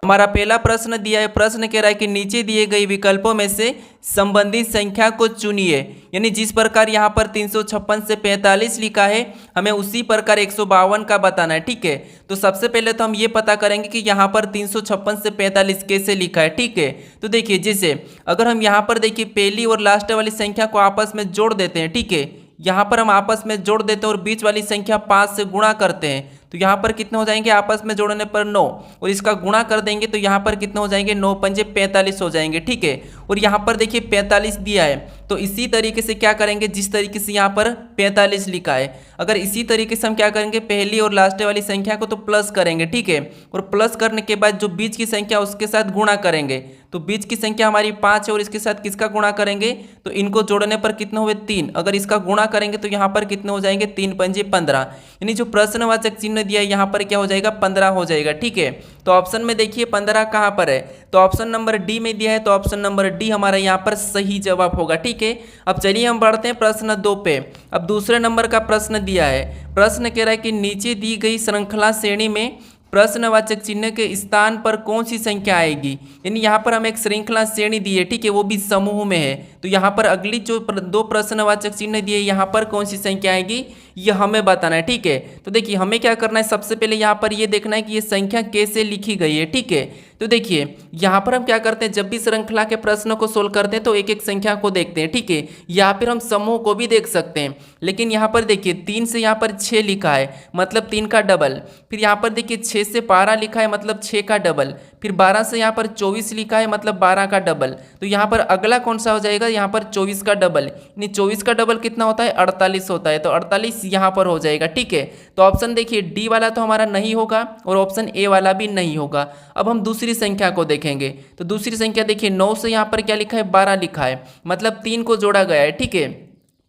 हमारा पहला प्रश्न दिया है, प्रश्न कह रहा है कि नीचे दिए गए विकल्पों में से संबंधित संख्या को चुनिए। यानी जिस प्रकार यहाँ पर 356 से 45 लिखा है, हमें उसी प्रकार 152 का बताना है। ठीक है, तो सबसे पहले तो हम ये पता करेंगे कि यहाँ पर 356 से 45 कैसे लिखा है। ठीक है, तो देखिए जैसे अगर हम यहाँ पर देखिए पहली और लास्ट वाली संख्या को आपस में जोड़ देते हैं। ठीक है, यहाँ पर हम आपस में जोड़ देते हैं और बीच वाली संख्या 5 से गुणा करते हैं, तो यहाँ पर कितने हो जाएंगे आपस में जोड़ने पर 9, और इसका गुणा कर देंगे तो यहाँ पर कितने हो जाएंगे 9 पंजे 45 हो जाएंगे। ठीक है, और यहाँ पर देखिए 45 दिया है, तो इसी तरीके से क्या करेंगे, जिस तरीके से यहाँ पर 45 लिखा है, अगर इसी तरीके से हम क्या करेंगे पहली और लास्ट वाली संख्या को तो प्लस करेंगे। ठीक है, और प्लस करने के बाद जो बीच की संख्या उसके साथ गुणा करेंगे, तो बीच की संख्या हमारी 5 है और इसके साथ किसका गुणा करेंगे, तो इनको जोड़ने पर कितने हुए 3, अगर इसका गुणा करेंगे तो यहाँ पर कितने हो जाएंगे 3 पंजे 15, यानी जो प्रश्नवाचक चिन्ह दिया है यहाँ पर क्या हो जाएगा 15 हो जाएगा। ठीक है, तो ऑप्शन में देखिए 15 कहाँ पर है, तो ऑप्शन नंबर डी में दिया है, तो ऑप्शन नंबर डी हमारा यहाँ पर सही जवाब होगा। ठीक है, अब चलिए हम बढ़ते हैं प्रश्न 2 पे। अब दूसरे नंबर का प्रश्न दिया है, प्रश्न कह रहा है कि नीचे दी गई श्रृंखला श्रेणी में प्रश्नवाचक चिन्ह के स्थान पर कौन सी संख्या आएगी। यानी यहाँ पर हम एक श्रृंखला श्रेणी दी है, ठीक है, वो भी समूह में है, तो यहाँ पर अगली जो दो प्रश्नवाचक चिन्ह दिए यहाँ पर कौन सी संख्या आएगी ये हमें बताना है। ठीक है, तो देखिए हमें क्या करना है, सबसे पहले यहाँ पर ये देखना है कि ये संख्या कैसे लिखी गई है। ठीक है, तो देखिए यहाँ पर हम क्या करते हैं, जब भी श्रृंखला के प्रश्नों को सोल्व करते हैं तो एक एक संख्या को देखते हैं। ठीक है, यहाँ पर हम समूह को भी देख सकते हैं, लेकिन यहाँ पर देखिए 3 से यहाँ पर 6 लिखा है मतलब 3 का डबल, फिर यहाँ पर देखिए 6 से 12 लिखा है मतलब 6 का डबल, फिर 12 से यहाँ पर 24 लिखा है मतलब 12 का डबल, तो यहाँ पर अगला कौन सा हो जाएगा, यहाँ पर 24 का डबल, यानी 24 का डबल कितना होता है 48 होता है, तो 48 यहाँ पर हो जाएगा। ठीक है, तो ऑप्शन देखिए डी वाला तो हमारा नहीं होगा और ऑप्शन ए वाला भी नहीं होगा। अब हम दूसरी संख्या को देखेंगे, तो दूसरी संख्या देखिए 9 से यहाँ पर क्या लिखा है 12 लिखा है मतलब 3 को जोड़ा गया है। ठीक है,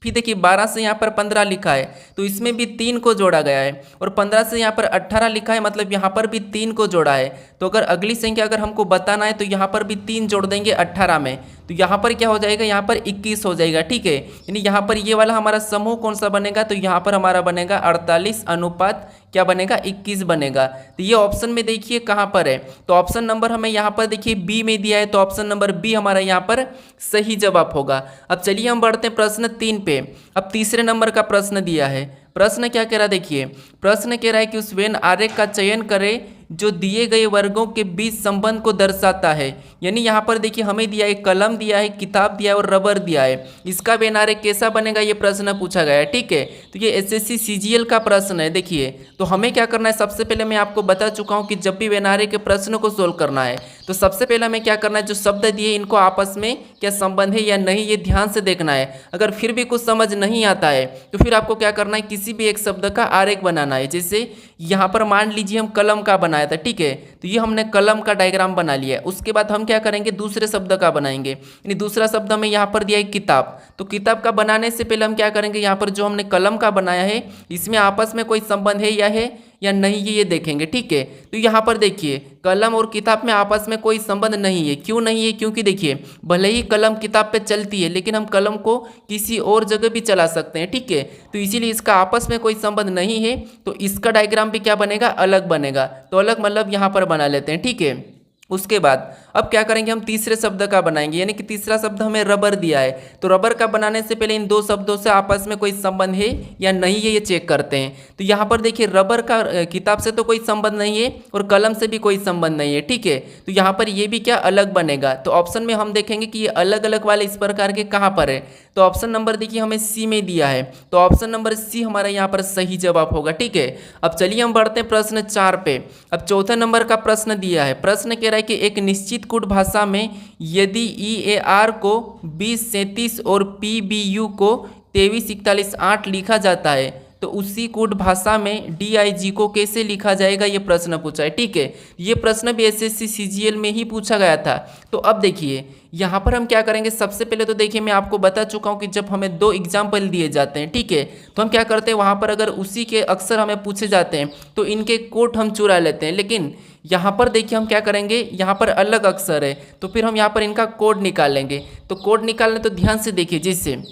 फिर देखिए 12 से यहाँ पर 15 लिखा है तो इसमें भी 3 को जोड़ा गया है, और 15 से यहाँ पर 18 लिखा है मतलब यहाँ पर भी 3 को जोड़ा है, तो अगर अगली संख्या अगर हमको बताना है तो यहाँ पर भी 3 जोड़ देंगे 18 में, तो यहाँ पर क्या हो जाएगा, यहाँ पर 21 हो जाएगा। ठीक है, यानी यहाँ पर ये वाला हमारा समूह कौन सा बनेगा, तो यहाँ पर हमारा बनेगा 48 अनुपात क्या बनेगा 21 बनेगा। तो ये ऑप्शन में देखिए कहाँ पर है, तो ऑप्शन नंबर हमें यहाँ पर देखिए बी में दिया है, तो ऑप्शन नंबर बी हमारा यहाँ पर सही जवाब होगा। अब चलिए हम बढ़ते हैं प्रश्न 3 पे। अब तीसरे नंबर का प्रश्न दिया है, प्रश्न क्या कह रहा है, देखिए प्रश्न कह रहा है कि उस वेन आरेख का चयन करें जो दिए गए वर्गों के बीच संबंध को दर्शाता है। यानी यहाँ पर देखिए हमें दिया है कलम दिया है, किताब दिया है और रबर दिया है, इसका वेन आरेख कैसा बनेगा ये प्रश्न पूछा गया है। ठीक है, तो ये एसएससी सीजीएल का प्रश्न है। देखिए तो हमें क्या करना है, सबसे पहले मैं आपको बता चुका हूँ कि जब भी वेन आरेख के प्रश्न को सोल्व करना है तो सबसे पहले हमें क्या करना है, जो शब्द दिए इनको आपस में क्या संबंध है या नहीं ये ध्यान से देखना है। अगर फिर भी कुछ समझ नहीं आता है तो फिर आपको क्या करना है, किसी भी एक शब्द का आरेख बनाना है। जैसे यहाँ पर मान लीजिए हम कलम का बनाया था, ठीक है, तो ये हमने कलम का डायग्राम बना लिया है। उसके बाद हम क्या करेंगे, दूसरे शब्द का बनाएंगे, यानी दूसरा शब्द हमें यहाँ पर दिया है किताब, तो किताब का बनाने से पहले हम क्या करेंगे, यहाँ पर जो हमने कलम का बनाया है इसमें आपस में कोई संबंध है या नहीं ये देखेंगे। ठीक है, तो यहाँ पर देखिए कलम और किताब में आपस में कोई संबंध नहीं है। क्यों नहीं है, क्योंकि देखिए भले ही कलम किताब पे चलती है लेकिन हम कलम को किसी और जगह भी चला सकते हैं। ठीक है, तो इसीलिए इसका आपस में कोई संबंध नहीं है, तो इसका डायग्राम भी क्या बनेगा, अलग बनेगा। तो अलग मतलब यहाँ पर बना लेते हैं। ठीक है, उसके बाद अब क्या करेंगे, हम तीसरे शब्द का बनाएंगे, यानी कि तीसरा शब्द हमें रबर दिया है, तो रबर का बनाने से पहले इन दो शब्दों से आपस में कोई संबंध है या नहीं है ये चेक करते हैं। तो यहाँ पर देखिए रबर का किताब से तो कोई संबंध नहीं है और कलम से भी कोई संबंध नहीं है। ठीक है, तो यहाँ पर ये भी क्या अलग बनेगा, तो ऑप्शन में हम देखेंगे कि ये अलग अलग वाले इस प्रकार के कहाँ पर है, तो ऑप्शन नंबर देखिए हमें सी में दिया है, तो ऑप्शन नंबर सी हमारा यहाँ पर सही जवाब होगा। ठीक है, अब चलिए हम बढ़ते हैं प्रश्न 4 पे। अब चौथे नंबर का प्रश्न दिया है, प्रश्न कह रहा है कि एक निश्चित कूट भाषा में यदि EAR को 20 37 और PBU को 23 41 8 लिखा जाता है तो उसी कूट भाषा में DIG को कैसे लिखा जाएगा ये प्रश्न पूछा है। ठीक है, ये प्रश्न भी SSC CGL में ही पूछा गया था। तो अब देखिए यहाँ पर हम क्या करेंगे, सबसे पहले तो देखिए मैं आपको बता चुका हूँ कि जब हमें दो एग्जाम्पल दिए जाते हैं, ठीक है, तो हम क्या करते हैं वहाँ पर अगर उसी के अक्षर हमें पूछे जाते हैं तो इनके कोट हम चुरा लेते हैं। लेकिन यहाँ पर देखिए हम क्या करेंगे, यहाँ पर अलग अक्षर है तो फिर हम यहाँ पर इनका कोड निकालेंगे। तो कोड निकालने तो ध्यान से देखिए, जैसे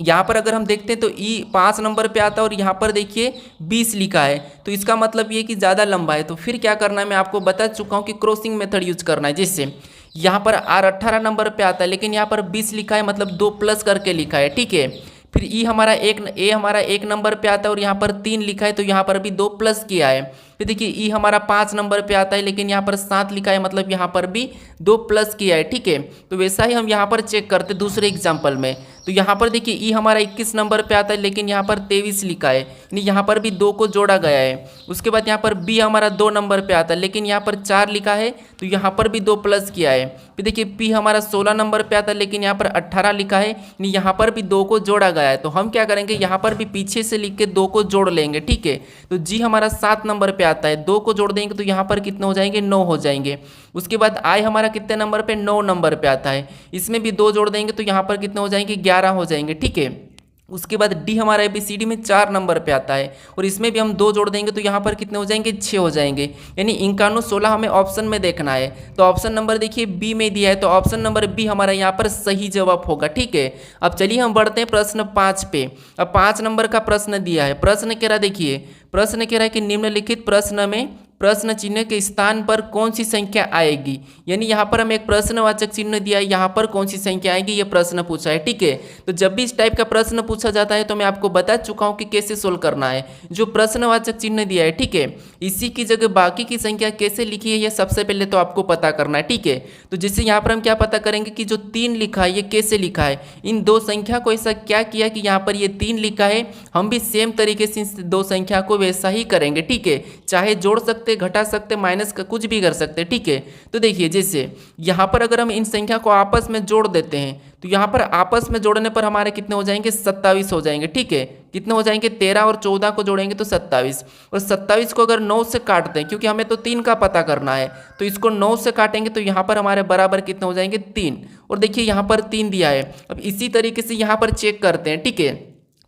यहाँ पर अगर हम देखते हैं तो ई 5 नंबर पे आता है और यहाँ पर देखिए 20 लिखा है, तो इसका मतलब ये कि ज़्यादा लंबा है। तो फिर क्या करना है, मैं आपको बता चुका हूँ कि क्रॉसिंग मेथड यूज करना है। जैसे यहाँ पर आर 18 नंबर पे आता है लेकिन यहाँ पर 20 लिखा है, मतलब 2 प्लस करके लिखा है, ठीक है। फिर ए हमारा 1 नंबर पे आता है और यहाँ पर 3 लिखा है, तो यहाँ पर भी 2 प्लस किया है। फिर देखिए ई हमारा 5 नंबर पे आता है लेकिन यहाँ पर 7 लिखा है, मतलब यहाँ पर भी 2 प्लस किया है, ठीक है। तो वैसा ही हम यहाँ पर चेक करते दूसरे एग्जाम्पल में। तो यहाँ पर देखिए ई हमारा 21 नंबर पे आता है लेकिन यहाँ पर 23 लिखा है, यानी यहाँ पर भी 2 को जोड़ा गया है। उसके बाद यहाँ पर बी हमारा 2 नंबर पे आता है लेकिन यहाँ पर 4 लिखा है, तो यहाँ पर भी 2 प्लस किया है। फिर देखिए पी हमारा 16 नंबर पे आता है लेकिन यहाँ पर 18 लिखा है, यानी यहाँ पर भी 2 को जोड़ा गया है। तो हम क्या करेंगे, यहाँ पर भी पीछे से लिख के 2 को जोड़ लेंगे, ठीक है। तो जी हमारा 7 नंबर पे आता है, 2 को जोड़ देंगे तो यहाँ पर कितने हो जाएंगे, 9 हो जाएंगे। उसके बाद आई हमारा कितने नंबर पे, 9 नंबर पे आता है, इसमें भी 2 जोड़ देंगे तो यहाँ पर कितने हो जाएंगे, 11 हो जाएंगे, ठीक है। उसके बाद डी हमारा ABCD में 4 नंबर पे आता है और इसमें भी हम 2 जोड़ देंगे तो यहाँ पर कितने हो जाएंगे, 6 हो जाएंगे। यानी 91 16 हमें ऑप्शन में देखना है। तो ऑप्शन नंबर देखिए बी में दिया है, तो ऑप्शन नंबर बी हमारा यहाँ पर सही जवाब होगा, ठीक है। अब चलिए हम बढ़ते हैं प्रश्न 5 पे। अब 5 नंबर का प्रश्न दिया है। प्रश्न कह रहा देखिए, प्रश्न कह रहा है कि निम्नलिखित प्रश्न में प्रश्न चिन्ह के स्थान पर कौन सी संख्या आएगी। यानी यहाँ पर हमें एक प्रश्नवाचक चिन्ह दिया है, यहाँ पर कौन सी संख्या आएगी ये प्रश्न पूछा है, ठीक है। तो जब भी इस टाइप का प्रश्न पूछा जाता है तो मैं आपको बता चुका हूँ कि कैसे सोल्व करना है। जो प्रश्नवाचक चिन्ह दिया है, ठीक है, इसी की जगह बाकी की संख्या कैसे लिखी है ये सबसे पहले तो आपको पता करना है, ठीक है। तो जिससे यहाँ पर हम क्या पता करेंगे कि जो 3 लिखा है ये कैसे लिखा है। इन 2 संख्या को ऐसा क्या किया कि यहाँ पर ये 3 लिखा है, हम भी सेम तरीके से इन 2 संख्या को वैसा ही करेंगे, ठीक है। चाहे जोड़ सकते, घटा सकते, माइनस का कुछ भी कर सकते, ठीक है। तो देखिए जैसे यहाँ पर अगर हम इन संख्या को आपस में जोड़ देते हैं तो यहाँ पर आपस में जोड़ने पर हमारे कितने हो जाएंगे, 27 हो जाएंगे, ठीक है। कितने हो जाएंगे, 13 और 14 को जोड़ेंगे तो 27, और 27 को अगर 9 से काटते हैं, क्योंकि हमें तो 3 का पता करना है, तो इसको 9 से काटेंगे तो यहाँ पर हमारे बराबर कितने हो जाएंगे, 3। और देखिए यहाँ पर 3 दिया है। अब इसी तरीके से यहाँ पर चेक करते हैं, ठीक है।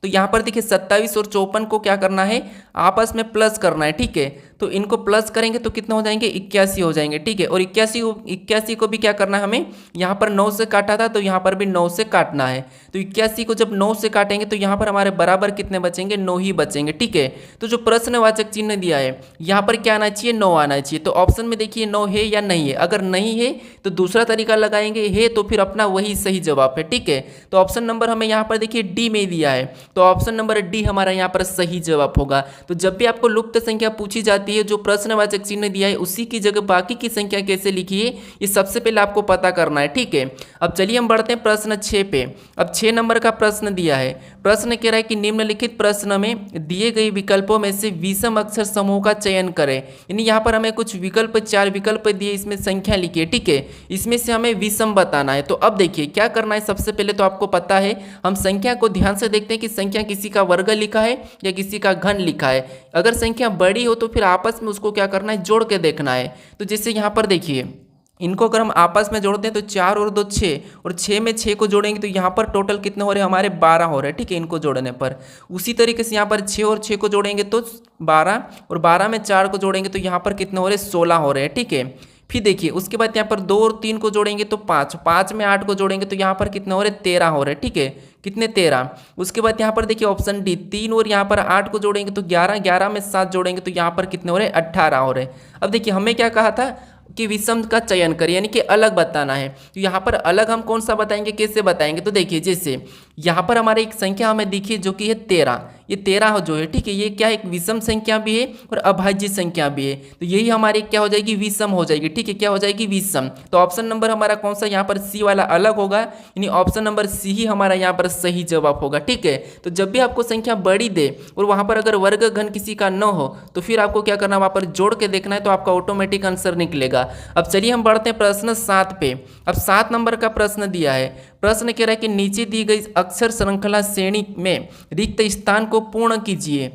तो यहाँ पर देखिए 27 और 54 को क्या करना है, आपस में प्लस करना है, ठीक है। तो इनको प्लस करेंगे तो कितना हो जाएंगे, 81 हो जाएंगे, ठीक है। और 81 को भी क्या करना है हमें, यहाँ पर 9 से काटा था तो यहाँ पर भी 9 से काटना है। तो 81 को जब 9 से काटेंगे तो यहाँ पर हमारे बराबर कितने बचेंगे, 9 ही बचेंगे, ठीक है। तो जो प्रश्नवाचक चिन्ह दिया है यहाँ पर क्या आना चाहिए, 9 आना चाहिए। तो ऑप्शन में देखिए 9 है या नहीं है। अगर नहीं है तो दूसरा तरीका लगाएंगे, है तो फिर अपना वही सही जवाब है, ठीक है। तो ऑप्शन नंबर हमें यहाँ पर देखिए डी में दिया है, तो ऑप्शन नंबर डी हमारा यहाँ पर सही जवाब होगा। तो जब भी आपको लुप्त संख्या पूछी जाती है, जो प्रश्नवाचक चिन्ह दिया है उसी की जगह बाकी की संख्या कैसे लिखी है ये सबसे पहले आपको पता करना है, ठीक है। अब चलिए हम बढ़ते हैं प्रश्न 6 पे। अब 6 नंबर का प्रश्न दिया है। प्रश्न कह रहा है कि निम्नलिखित प्रश्न में दिए गए विकल्पों में से विषम अक्षर समूह का चयन करें। यानी यहाँ पर हमें कुछ विकल्प, 4 विकल्प दिए, इसमें संख्या लिखी है, ठीक है। इसमें से हमें विषम बताना है। तो अब देखिए क्या करना है, सबसे पहले तो आपको पता है, हम संख्या को ध्यान से देखते हैं कि संख्या किसी का वर्ग लिखा है या किसी का घन लिखा है। अगर संख्या बड़ी हो तो फिर आपस में उसको क्या करना है, जोड़ के देखना है। तो जैसे यहाँ पर देखिए इनको अगर हम आपस में जोड़ते हैं तो 4 और 2 6, और 6 में 6 को जोड़ेंगे तो यहाँ पर टोटल कितने हो रहे हैं, हमारे 12 हो रहे हैं, ठीक है, इनको जोड़ने पर। उसी तरीके से यहाँ पर 6 और 6 को जोड़ेंगे तो 12, और 12 में 4 को जोड़ेंगे तो यहाँ पर कितने हो रहे हैं, 16 हो रहे हैं, ठीक है। फिर देखिए उसके बाद यहाँ पर 2 और 3 को जोड़ेंगे तो 5, 5 में 8 को जोड़ेंगे तो यहाँ पर कितने हो रहे हैं, 13 हो रहे हैं, ठीक है। कितने, 13। उसके बाद यहाँ पर देखिए ऑप्शन डी, 3 और यहाँ पर 8 को जोड़ेंगे तो 11, 11 में 7 जोड़ेंगे तो यहाँ पर कितने हो रहे हैं, 18 हो रहे हैं। अब देखिए हमें क्या कहा था कि विषम का चयन करें, यानी कि अलग बताना है। तो यहाँ पर अलग हम कौन सा बताएंगे, कैसे बताएंगे। तो देखिए जैसे यहाँ पर हमारे एक संख्या हमें दिखी जो कि है 13, ये 13 जो है, ठीक है, ये क्या एक विषम संख्या भी है और अभाज्य संख्या भी है। तो यही हमारी क्या हो जाएगी, विषम हो जाएगी, ठीक है, क्या हो जाएगी, विषम। तो ऑप्शन नंबर हमारा कौन सा यहाँ पर सी वाला अलग होगा, यानी ऑप्शन नंबर सी ही हमारा यहाँ पर सही जवाब होगा, ठीक है। तो जब भी आपको संख्या बड़ी दे और वहाँ पर अगर वर्ग घन किसी का न हो तो फिर आपको क्या करना है, वहाँ पर जोड़ के देखना है, तो आपका ऑटोमेटिक आंसर निकलेगा। अब चलिए हम बढ़ते हैं प्रश्न 7 पे। अब 7 नंबर का प्रश्न दिया है। प्रश्न कह रहा है कि नीचे दी गई अक्षर श्रृंखला श्रेणी में रिक्त स्थान को पूर्ण कीजिए।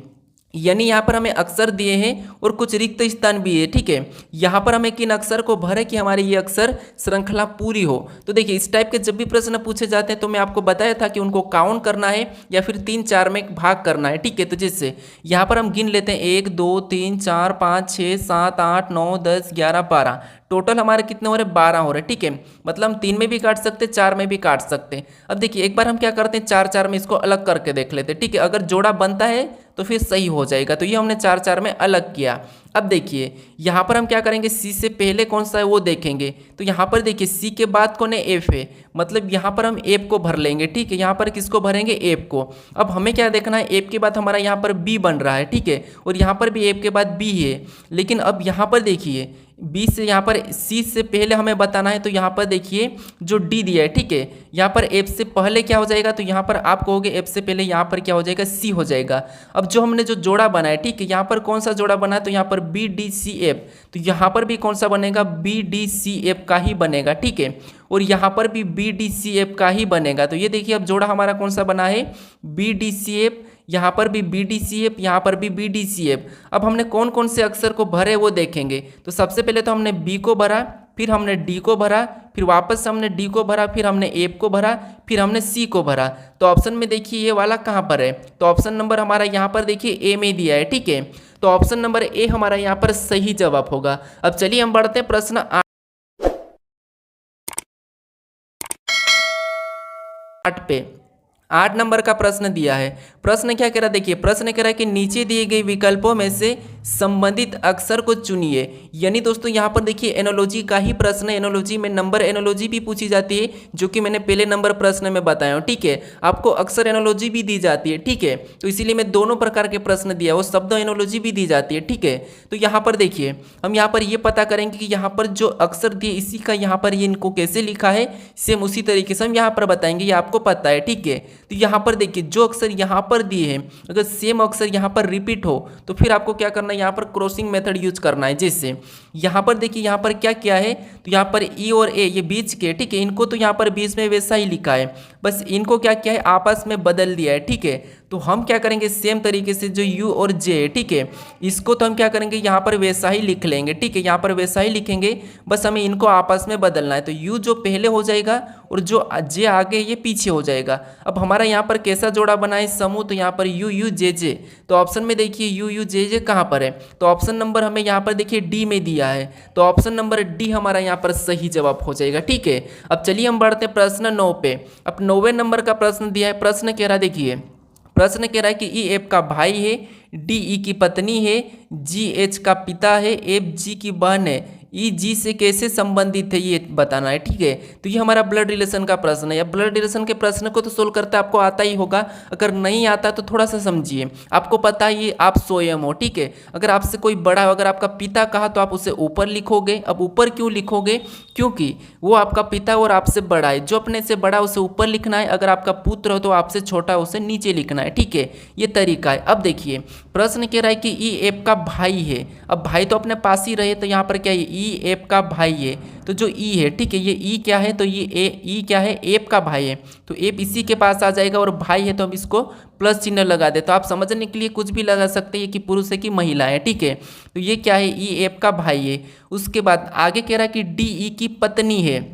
यानी यहाँ पर हमें अक्षर दिए हैं और कुछ रिक्त स्थान भी है। ठीक है, यहाँ पर हमें किन अक्षर को भरे कि हमारी ये अक्षर श्रृंखला पूरी हो। तो देखिए इस टाइप के जब भी प्रश्न पूछे जाते हैं तो मैं आपको बताया था कि उनको काउंट करना है या फिर 3-4 में भाग करना है। ठीक है, तो जैसे यहाँ पर हम गिन लेते हैं 1 2 3 4 5 6 7 8 9 10 11 12, टोटल हमारे कितने हो रहे 12 हो रहे। ठीक है, मतलब हम 3 में भी काट सकते, 4 में भी काट सकते। अब देखिए एक बार हम क्या करते हैं 4-4 में इसको अलग करके देख लेते हैं। ठीक है, अगर जोड़ा बनता है तो फिर सही हो जाएगा। तो ये हमने 4-4 में अलग किया। अब देखिए यहाँ पर हम क्या करेंगे, सी से पहले कौन सा है वो देखेंगे। तो यहाँ पर देखिए सी के बाद कौन है, एफ है, मतलब यहाँ पर हम एफ को भर लेंगे। ठीक है, यहाँ पर किसको भरेंगे, एफ को। अब हमें क्या देखना है, एफ के बाद हमारा यहाँ पर बी बन रहा है। ठीक है, और यहाँ पर भी एफ के बाद बी है, लेकिन अब यहाँ पर देखिए बी से यहाँ पर सी से पहले हमें बताना है। तो यहाँ पर देखिए जो डी दिया है, ठीक है, यहाँ पर एफ से पहले क्या हो जाएगा, तो यहाँ पर आप कहोगे एफ से पहले यहाँ पर क्या हो जाएगा, सी हो जाएगा। अब जो हमने जो जोड़ा बनाया, ठीक है, यहाँ पर कौन सा जोड़ा बना है, तो यहाँ पर बी डी सी एफ, तो यहाँ पर भी कौन सा बनेगा, बी डी सी एफ का ही बनेगा। ठीक है, और यहाँ पर भी बी डी सी एफ का ही बनेगा। तो ये देखिए अब जोड़ा हमारा कौन सा बना है, बी डी सी एफ, यहाँ पर भी बी डी सी एफ, यहाँ पर भी बी डी सी एफ। अब हमने कौन कौन से अक्षर को भरे वो देखेंगे। तो सबसे पहले तो हमने बी को भरा, फिर हमने डी को भरा, फिर वापस से हमने डी को भरा, फिर हमने एफ को भरा, फिर हमने सी को भरा। तो ऑप्शन में देखिए ये वाला कहाँ पर है, तो ऑप्शन नंबर हमारा यहाँ पर देखिए ए में दिया है। ठीक है, तो ऑप्शन नंबर ए हमारा यहाँ पर सही जवाब होगा। अब चलिए हम बढ़ते हैं प्रश्न 8 पे। 8 नंबर का प्रश्न दिया है। प्रश्न क्या कह रहा है, देखिए प्रश्न कह रहा है कि नीचे दिए गए विकल्पों में से संबंधित अक्षर को चुनिए। यानी दोस्तों यहाँ पर देखिए एनोलॉजी का ही प्रश्न है। एनोलॉजी में नंबर एनोलॉजी भी पूछी जाती है, जो कि मैंने पहले नंबर प्रश्न में बताया हूँ। ठीक है, आपको अक्षर एनोलॉजी भी दी जाती है। ठीक है, तो इसीलिए मैं दोनों प्रकार के प्रश्न दिया, वो शब्द एनोलॉजी भी दी जाती है। ठीक है, तो यहाँ पर देखिए हम यहाँ पर ये पता करेंगे कि यहाँ पर जो अक्षर दिए इसी का यहाँ पर ये इनको कैसे लिखा है, सेम उसी तरीके से हम यहाँ पर बताएंगे, ये आपको पता है। ठीक है, तो यहाँ पर देखिए जो अक्षर यहाँ पर दिए हैं, अगर सेम अक्षर यहाँ पर रिपीट हो तो फिर आपको क्या करना है, यहाँ पर क्रॉसिंग मेथड यूज करना है। जैसे यहाँ पर देखिए यहाँ पर क्या किया है, तो यहाँ पर ई और ए ये बीच के, ठीक है, इनको तो यहाँ पर बीच में वैसा ही लिखा है, बस इनको क्या किया है आपस में बदल दिया है। ठीक है, तो हम क्या करेंगे सेम तरीके से जो यू और जे है, ठीक है, इसको तो हम क्या करेंगे यहाँ पर वैसा ही लिख लेंगे। ठीक है, यहाँ पर वैसा ही लिखेंगे, बस हमें इनको आपस में बदलना है। तो यू जो पहले हो जाएगा और जो जे आगे ये पीछे हो जाएगा। अब हमारा यहाँ पर कैसा जोड़ा बना है समूह, तो यहाँ पर यू यू जे जे, तो ऑप्शन में देखिए यू यू जे जे कहाँ पर है, तो ऑप्शन नंबर हमें यहाँ पर देखिए डी में दिया है, तो ऑप्शन नंबर डी हमारा यहाँ पर सही जवाब हो जाएगा। ठीक है, अब चलिए हम बढ़ते हैं प्रश्न 9 पे। अब 9वें नंबर का प्रश्न दिया है। प्रश्न कह रहा है, देखिए प्रश्न कह रहा है कि ई एफ का भाई है, डी ई की पत्नी है, जी एच का पिता है, एफ जी की बहन है, ई जी से कैसे संबंधित है ये बताना है। ठीक है, तो ये हमारा ब्लड रिलेशन का प्रश्न है। या ब्लड रिलेशन के प्रश्न को तो सोल्व करता आपको आता ही होगा, अगर नहीं आता तो थोड़ा सा समझिए। आपको पता है ये आप स्वयं हो। ठीक है, अगर आपसे कोई बड़ा हो, अगर आपका पिता कहा तो आप उसे ऊपर लिखोगे। अब ऊपर क्यों लिखोगे, क्योंकि वो आपका पिता और आपसे बड़ा है, जो अपने से बड़ा उसे ऊपर लिखना है, अगर आपका पुत्र हो तो आपसे छोटा उसे नीचे लिखना है। ठीक है, ये तरीका है। अब देखिए प्रश्न कह रहा है कि ई एफ का भाई है। अब भाई तो अपने पास ही रहे, तो यहाँ पर क्या है, ई एफ का भाई है, तो जो ई है, ठीक है, ये ई क्या है, तो ये ई क्या है, एफ का भाई है, तो एफ इसी के पास आ जाएगा, और भाई है तो हम इसको प्लस चिन्ह लगा दे। तो आप समझने के लिए कुछ भी लगा सकते हैं कि पुरुष है कि महिला है। ठीक है, तो ये क्या है, ई एफ का भाई है। उसके बाद आगे कह रहा है कि डी ई की पत्नी है।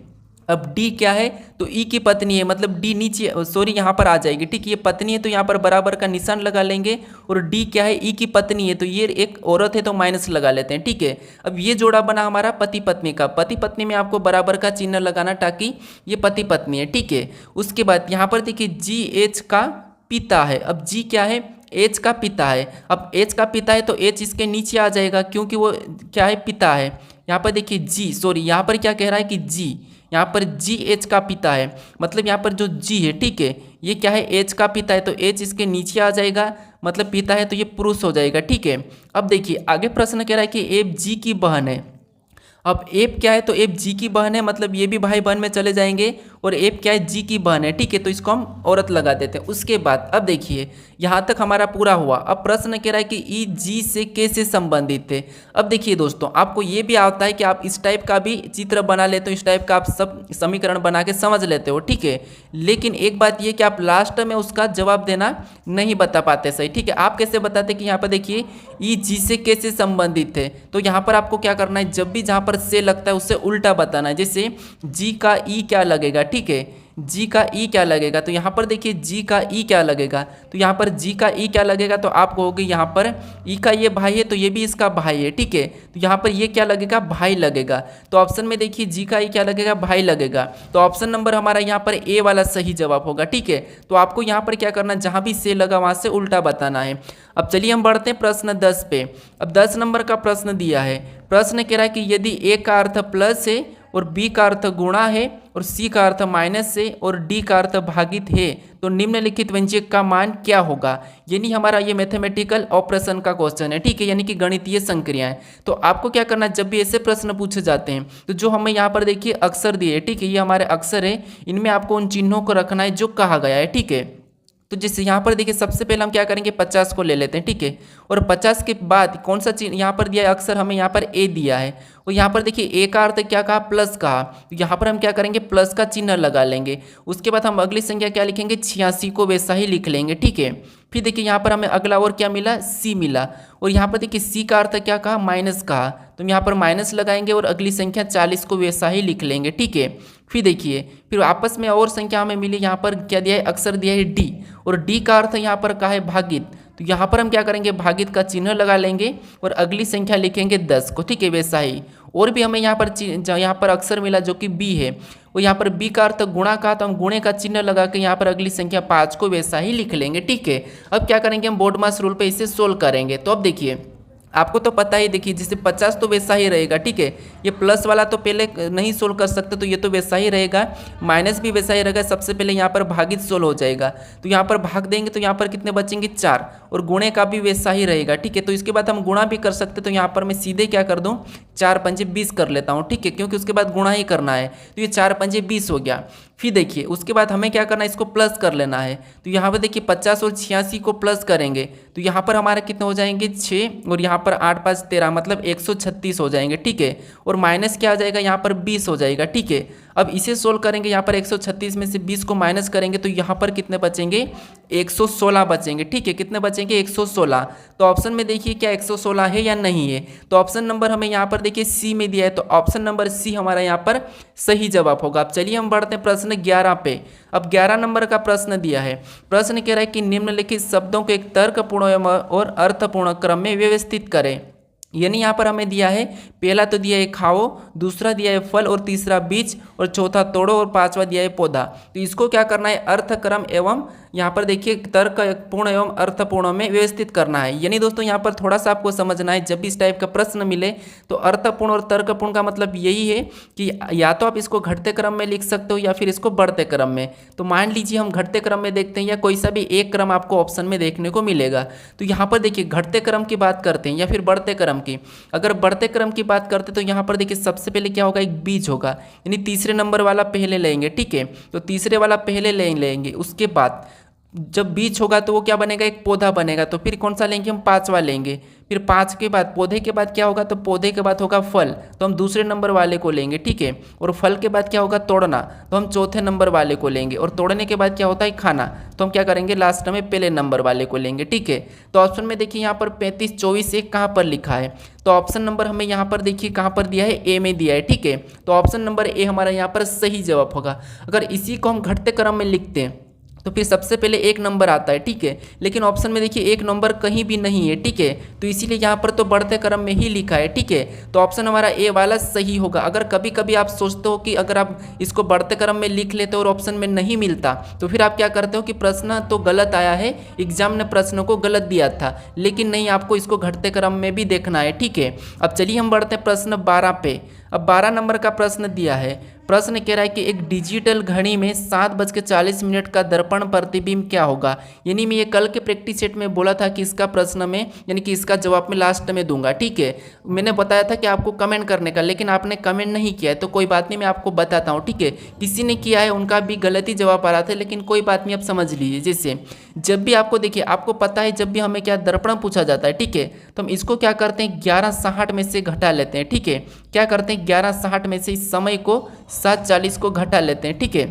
अब डी क्या है, तो ई की पत्नी है, मतलब डी नीचे सॉरी यहाँ पर आ जाएगी। ठीक है, ये पत्नी है तो यहाँ पर बराबर का निशान लगा लेंगे, और डी क्या है, ई की पत्नी है, तो ये एक औरत है तो माइनस लगा लेते हैं। ठीक है, अब ये जोड़ा बना हमारा पति पत्नी का। पति पत्नी में आपको बराबर का चिन्ह लगाना ताकि ये पति पत्नी है। ठीक है, उसके बाद यहाँ पर देखिए जी एच का पिता है। अब जी क्या है, एच का पिता है। अब एच का पिता है तो एच इसके नीचे आ जाएगा, क्योंकि वो क्या है, पिता है। यहाँ पर देखिए जी, सॉरी यहाँ पर क्या कह रहा है कि जी, यहाँ पर जी एच का पिता है, मतलब यहाँ पर जो जी है, ठीक है, ये क्या है, एच का पिता है, तो एच इसके नीचे आ जाएगा, मतलब पिता है तो ये पुरुष हो जाएगा। ठीक है, अब देखिए आगे प्रश्न कह रहा है कि एफ जी की बहन है। अब एफ क्या है, तो एफ जी की बहन है, मतलब ये भी भाई बहन में चले जाएंगे, और एफ क्या है, जी की बहन है, ठीक है, तो इसको हम औरत लगा देते हैं। उसके बाद अब देखिए यहाँ तक हमारा पूरा हुआ। अब प्रश्न कह रहा है कि ई जी से कैसे संबंधित है। अब देखिए दोस्तों, आपको ये भी आता है कि आप इस टाइप का भी चित्र बना लेते हो, इस टाइप का आप सब समीकरण बना के समझ लेते हो, ठीक है। लेकिन एक बात ये कि आप लास्ट में उसका जवाब देना नहीं बता पाते सही, ठीक है। आप कैसे बताते कि यहाँ पर देखिए ई जी से कैसे संबंधित है, तो यहाँ पर आपको क्या करना है, जब भी जहाँ पर से लगता है उससे उल्टा बताना है। जैसे जी का ई क्या लगेगा, ठीक है, जी का ई क्या लगेगा, तो यहाँ पर देखिए जी का ई क्या लगेगा, तो यहाँ पर जी का ई क्या लगेगा, तो आप कहोगे यहाँ पर ई का ये भाई है तो ये भी इसका भाई है, ठीक है, तो यहाँ पर ये क्या लगेगा, भाई लगेगा। तो ऑप्शन में देखिए जी का ई क्या लगेगा, भाई लगेगा। तो ऑप्शन नंबर हमारा यहाँ पर ए वाला सही जवाब होगा, ठीक है। तो आपको यहाँ पर क्या करना है, जहाँ भी से लगा वहाँ से उल्टा बताना है। अब चलिए हम बढ़ते हैं प्रश्न 10 पे। अब 10 नंबर का प्रश्न दिया है। प्रश्न कह रहा है कि यदि ए का अर्थ प्लस है और बी का अर्थ गुणा है और सी का अर्थ माइनस है और डी का अर्थ भागित है तो निम्नलिखित व्यंजक का मान क्या होगा। यानी हमारा ये मैथमेटिकल ऑपरेशन का क्वेश्चन है, ठीक है, यानी कि गणितीय संक्रियाएं। तो आपको क्या करना है, जब भी ऐसे प्रश्न पूछे जाते हैं तो जो हमें यहाँ पर देखिए अक्षर दिए, ठीक है, ये हमारे अक्षर है, इनमें आपको उन चिन्हों को रखना है जो कहा गया है, ठीक है। तो जैसे यहाँ पर देखिए सबसे पहले हम क्या करेंगे, 50 को ले लेते हैं, ठीक है, और 50 के बाद कौन सा चिन्ह यहाँ पर दिया है, अक्षर हमें यहाँ पर ए दिया है, और यहाँ पर देखिए ए का अर्थ क्या कहा, प्लस कहा, तो यहाँ पर हम क्या करेंगे, प्लस का चिन्ह लगा लेंगे। उसके बाद हम अगली संख्या क्या लिखेंगे, 86 को वैसा ही लिख लेंगे, ठीक है। फिर देखिए यहाँ पर हमें अगला और क्या मिला, सी मिला, और यहाँ पर देखिए सी का अर्थ क्या कहा, माइनस कहा, तो हम यहाँ पर माइनस लगाएंगे और अगली संख्या 40 को वैसा ही लिख लेंगे, ठीक है। फिर देखिए फिर आपस में और संख्या हमें मिली, यहाँ पर क्या दिया है, अक्षर दिया है डी, और डी का अर्थ यहाँ पर कहा है भागित, तो यहाँ पर हम क्या करेंगे, भागित का चिन्ह लगा लेंगे और अगली संख्या लिखेंगे 10 को, ठीक है, वैसा ही। और भी हमें यहाँ पर अक्षर मिला जो कि बी है, और यहाँ पर बी का अर्थ गुणा का, तो हम गुणे का चिन्ह लगा के यहाँ पर अगली संख्या 5 को वैसा ही लिख लेंगे, ठीक है। अब क्या करेंगे, हम बोर्ड मास रूल पे इसे सोल्व करेंगे। तो अब देखिए आपको तो पता ही, देखिए जैसे 50 तो वैसा ही रहेगा, ठीक है, ये प्लस वाला तो पहले नहीं सोल्व कर सकते, तो ये तो वैसा ही रहेगा, माइनस भी वैसा ही रहेगा। सबसे पहले यहाँ पर भागित सोल्व हो जाएगा, तो यहाँ पर भाग देंगे तो यहाँ पर कितने बचेंगे, 4, और गुणे का भी वैसा ही रहेगा, ठीक है। तो इसके बाद हम गुणा भी कर सकते, तो यहाँ पर मैं सीधे क्या कर दूँ, 4 पंजे 20 कर लेता हूँ, ठीक है, क्योंकि उसके बाद गुणा ही करना है, तो ये 4 पंजे 20 हो गया। फिर देखिए उसके बाद हमें क्या करना है, इसको प्लस कर लेना है, तो यहाँ पर देखिए 50 और 86 को प्लस करेंगे तो यहाँ पर हमारे कितने हो जाएंगे, 6, और यहाँ पर 8 5 13 मतलब 136 हो जाएंगे, ठीक है, और माइनस क्या आ जाएगा, यहाँ पर 20 हो जाएगा, ठीक है। अब इसे सोल्व करेंगे, यहाँ पर 136 में से 20 को माइनस करेंगे तो यहाँ पर कितने बचेंगे, 116 बचेंगे, ठीक है, कितने बचेंगे, 116। तो ऑप्शन में देखिए क्या 116 है या नहीं है, तो ऑप्शन नंबर हमें यहाँ पर देखिए सी में दिया है, तो ऑप्शन नंबर सी हमारा यहाँ पर सही जवाब होगा। अब चलिए हम बढ़ते हैं प्रश्न 11 पे। अब 11 नंबर का प्रश्न दिया है। प्रश्न कह रहा है कि निम्नलिखित शब्दों को एक तर्कपूर्ण और अर्थपूर्ण क्रम में व्यवस्थित करें। यानी यहाँ पर हमें दिया है, पहला तो दिया है खाओ, दूसरा दिया है फल, और तीसरा बीज, और चौथा तोड़ो, और पांचवा दिया है पौधा। तो इसको क्या करना है, अर्थक्रम एवं यहाँ पर देखिए तर्कपूर्ण एवं अर्थपूर्ण में व्यवस्थित करना है। यानी दोस्तों यहाँ पर थोड़ा सा आपको समझना है, जब भी इस टाइप का प्रश्न मिले तो अर्थपूर्ण और तर्कपूर्ण का मतलब यही है कि या तो आप इसको घटते क्रम में लिख सकते हो या फिर इसको बढ़ते क्रम में। तो मान लीजिए हम घटते क्रम में देखते हैं, या कोई सा भी एक क्रम आपको ऑप्शन में देखने को मिलेगा। तो यहाँ पर देखिए घटते क्रम की बात करते हैं या फिर बढ़ते क्रम की। अगर बढ़ते क्रम की बात करते तो यहाँ पर देखिए सबसे पहले क्या होगा, एक बीज होगा, यानी तीसरे नंबर वाला पहले लेंगे, ठीक है, तो तीसरे वाला पहले लेंगे। उसके बाद जब बीज होगा तो वो क्या बनेगा, एक पौधा बनेगा, तो फिर कौन सा लेंगे, हम पांचवा लेंगे। फिर 5 के बाद पौधे के बाद क्या होगा, तो पौधे के बाद होगा फल, तो हम दूसरे नंबर वाले को लेंगे, ठीक है, और फल के बाद क्या होगा, तोड़ना, तो हम चौथे नंबर वाले को लेंगे, और तोड़ने के बाद क्या होता है, खाना, तो हम क्या करेंगे, लास्ट में पहले नंबर वाले को लेंगे, ठीक है। तो ऑप्शन में देखिए यहाँ पर 35 24 1 कहाँ पर लिखा है, तो ऑप्शन नंबर हमें यहाँ पर देखिए कहाँ पर दिया है, ए में दिया है, ठीक है। तो ऑप्शन नंबर ए हमारा यहाँ पर सही जवाब होगा। अगर इसी को हम घटते क्रम में लिखते हैं तो फिर सबसे पहले 1 नंबर आता है, ठीक है, लेकिन ऑप्शन में देखिए 1 नंबर कहीं भी नहीं है, ठीक है, तो इसीलिए यहाँ पर तो बढ़ते क्रम में ही लिखा है, ठीक है। तो ऑप्शन हमारा ए वाला सही होगा। अगर कभी कभी आप सोचते हो कि अगर आप इसको बढ़ते क्रम में लिख लेते हो और ऑप्शन में नहीं मिलता तो फिर आप क्या करते हो कि प्रश्न तो गलत आया है, एग्जाम ने प्रश्न को गलत दिया था, लेकिन नहीं, आपको इसको घटते क्रम में भी देखना है, ठीक है। अब चलिए हम बढ़ते हैं प्रश्न 12 पे। अब 12 नंबर का प्रश्न दिया है। प्रश्न कह रहा है कि एक डिजिटल घड़ी में 7:40 का दर्पण प्रतिबिंब क्या होगा। यानी मैं ये कल के प्रैक्टिस सेट में बोला था कि इसका प्रश्न में यानी कि इसका जवाब मैं लास्ट में दूंगा, ठीक है। मैंने बताया था कि आपको कमेंट करने का, लेकिन आपने कमेंट नहीं किया है, तो कोई बात नहीं, मैं आपको बताता हूँ, ठीक है। किसी ने किया है उनका भी गलत ही जवाब आ रहा था, लेकिन कोई बात नहीं, आप समझ लीजिए। जैसे जब भी आपको देखिए, आपको पता है जब भी हमें क्या दर्पण पूछा जाता है, ठीक है, तो हम इसको क्या करते हैं 11:60 में से घटा लेते हैं, ठीक है। क्या करते हैं 11:60 में से इस समय को 7:40 को घटा लेते हैं, ठीक है।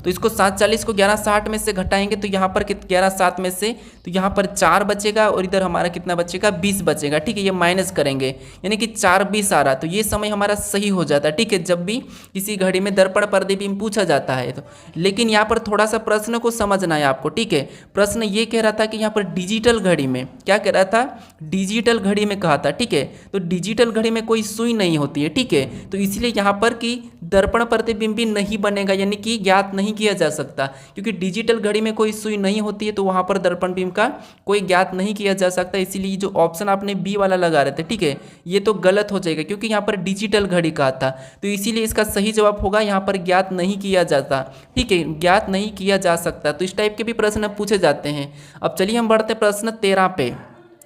तो इसको 7:40 को 11:60 में से घटाएंगे तो यहाँ पर 11:07 में से तो यहाँ पर 4 बचेगा और इधर हमारा कितना बचेगा 20 बचेगा, ठीक है। ये माइनस करेंगे यानी कि 4:20 आ रहा, तो ये समय हमारा सही हो जाता है, ठीक है, जब भी किसी घड़ी में दर्पण प्रतिबिंब पूछा जाता है तो। लेकिन यहाँ पर थोड़ा सा प्रश्न को समझना है आपको, ठीक है। प्रश्न ये कह रहा था कि यहाँ पर डिजिटल घड़ी में क्या कह रहा था, डिजिटल घड़ी में कहा था, ठीक है। तो डिजिटल घड़ी में कोई सुई नहीं होती है, ठीक है, तो इसलिए यहाँ पर कि दर्पण प्रतिबिंबी नहीं बनेगा, यानी कि ज्ञात नहीं किया जा सकता, क्योंकि डिजिटल घड़ी में कोई सुई नहीं होती है, तो वहां पर दर्पण बिंब का कोई ज्ञात नहीं किया जा सकता। इसीलिए जो ऑप्शन आपने बी वाला लगा रहे थे, ठीक है, ये तो गलत हो जाएगा, क्योंकि यहाँ पर डिजिटल घड़ी कहा था, तो इसीलिए इसका सही जवाब होगा यहाँ पर ज्ञात नहीं किया जाता, ठीक है, ज्ञात नहीं किया जा सकता। तो इस टाइप के भी प्रश्न पूछे जाते हैं। अब चलिए हम बढ़ते प्रश्न 13 पे।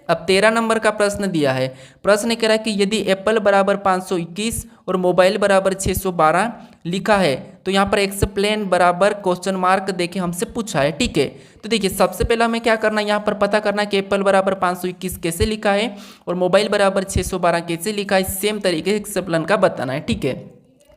अब 13 नंबर का प्रश्न दिया है। प्रश्न कह रहा है कि यदि एप्पल बराबर 521 और मोबाइल बराबर 612 लिखा है तो यहाँ पर एक्सप्लेन बराबर क्वेश्चन मार्क देके हमसे पूछा है, ठीक है। तो देखिए सबसे पहले हमें क्या करना है, यहाँ पर पता करना है कि एप्पल बराबर 521 कैसे लिखा है और मोबाइल बराबर 612 कैसे लिखा है। सेम तरीके से एक्सप्लेन का बताना है, ठीक है।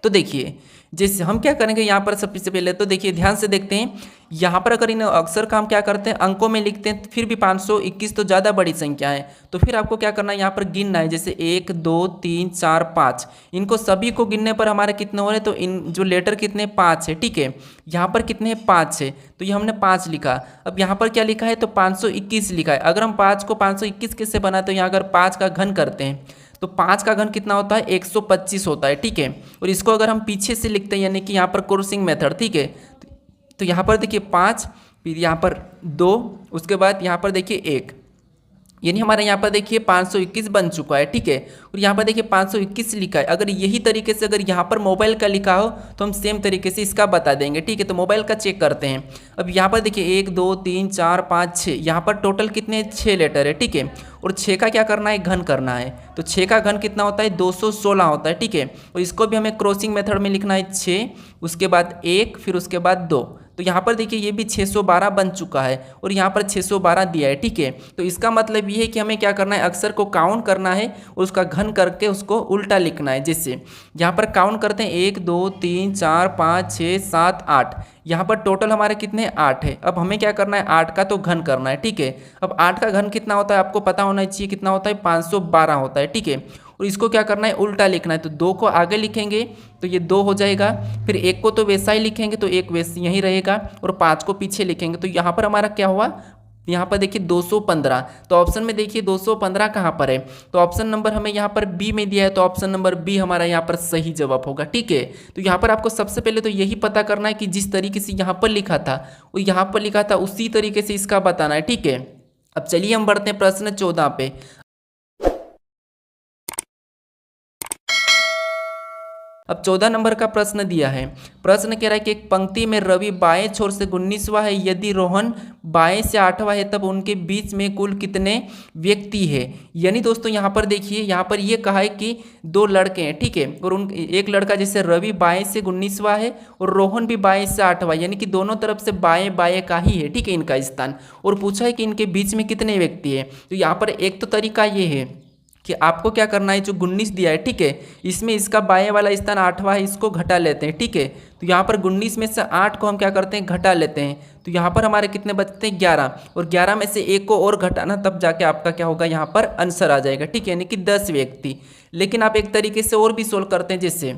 तो देखिए जैसे हम क्या करेंगे यहाँ पर सबसे पहले तो देखिए ध्यान से देखते हैं, यहाँ पर अगर इन अक्सर का हम क्या करते हैं अंकों में लिखते हैं, फिर भी 521 तो ज़्यादा बड़ी संख्या है, तो फिर आपको क्या करना है यहाँ पर गिनना है। जैसे 1 2 3 4 5, इनको सभी को गिनने पर हमारे कितने हो रहे, तो इन जो लेटर कितने 5 है, ठीक है। यहाँ पर कितने 5 है, तो ये हमने 5 लिखा। अब यहाँ पर क्या लिखा है, तो 521 लिखा है। अगर हम 5 को 521 कैसे बना, तो यहाँ अगर 5 का घन करते हैं तो 5 का घन कितना होता है 125 होता है, ठीक है। और इसको अगर हम पीछे से लिखते हैं यानी कि यहाँ पर क्रॉसिंग मेथड, ठीक है, तो यहाँ पर देखिए 5, फिर यहाँ पर 2, उसके बाद यहाँ पर देखिए 1, यानी हमारे यहाँ पर देखिए 521 बन चुका है, ठीक है। और यहाँ पर देखिए 521 लिखा है। अगर यही तरीके से अगर यहाँ पर मोबाइल का लिखा हो तो हम सेम तरीके से इसका बता देंगे, ठीक है। तो मोबाइल का चेक करते हैं। अब यहाँ पर देखिए 1 2 3 4 5 6, यहाँ पर टोटल कितने 6 लेटर है, ठीक है। और 6 का क्या करना है घन करना है, तो 6 का घन कितना होता है 216 होता है, ठीक है। और इसको भी हमें क्रॉसिंग मेथड में लिखना है 6, उसके बाद 1, फिर उसके बाद 2। तो यहाँ पर देखिए ये भी 612 बन चुका है और यहाँ पर 612 दिया है, ठीक है। तो इसका मतलब ये है कि हमें क्या करना है अक्षर को काउंट करना है और उसका घन करके उसको उल्टा लिखना है। जैसे यहाँ पर काउंट करते हैं 1 2 3 4 5 6 7 8, यहाँ पर टोटल हमारे कितने 8 है। अब हमें क्या करना है 8 का तो घन करना है, ठीक है। अब 8 का घन कितना होता है आपको पता होना चाहिए, कितना होता है 512 होता है, ठीक है। और इसको क्या करना है उल्टा लिखना है, तो 2 को आगे लिखेंगे तो ये 2 हो जाएगा, फिर 1 को तो वैसा ही लिखेंगे तो 1 वैसे यहीं रहेगा और 5 को पीछे लिखेंगे। तो यहाँ पर हमारा क्या हुआ, यहाँ पर देखिए 215। तो ऑप्शन में देखिए 215 कहाँ पर है, तो ऑप्शन नंबर हमें यहाँ पर बी में दिया है, तो ऑप्शन नंबर बी हमारा यहाँ पर सही जवाब होगा, ठीक है। तो यहाँ पर आपको सबसे पहले तो यही पता करना है कि जिस तरीके से यहाँ पर लिखा था वो यहाँ पर लिखा था उसी तरीके से इसका बताना है, ठीक है। अब चलिए हम बढ़ते हैं प्रश्न 14 पे। अब 14 नंबर का प्रश्न दिया है। प्रश्न कह रहा है कि एक पंक्ति में रवि बाएं छोर से 19वां है, यदि रोहन बाएं से 8वां है तब उनके बीच में कुल कितने व्यक्ति है। यानी दोस्तों यहाँ पर देखिए, यहाँ पर ये कहा है कि 2 लड़के हैं, ठीक है, और उन एक लड़का जैसे रवि बाएं से 19वां है और रोहन भी बाएं से 8वां, यानी कि दोनों तरफ से बाएं बाएं का ही है, ठीक है, इनका स्थान। और पूछा है कि इनके बीच में कितने व्यक्ति है। तो यहाँ पर एक तो तरीका ये है कि आपको क्या करना है, जो 19 दिया है, ठीक है, इसमें इसका बाएं वाला स्थान 8वां है, इसको घटा लेते हैं, ठीक है। तो यहाँ पर 19 में से 8 को हम क्या करते हैं घटा लेते हैं, तो यहाँ पर हमारे कितने बचते हैं 11, और 11 में से 1 को और घटाना, तब जाके आपका क्या होगा यहाँ पर आंसर आ जाएगा, ठीक है, यानी कि 10 व्यक्ति। लेकिन आप एक तरीके से और भी सोल्व करते हैं, जैसे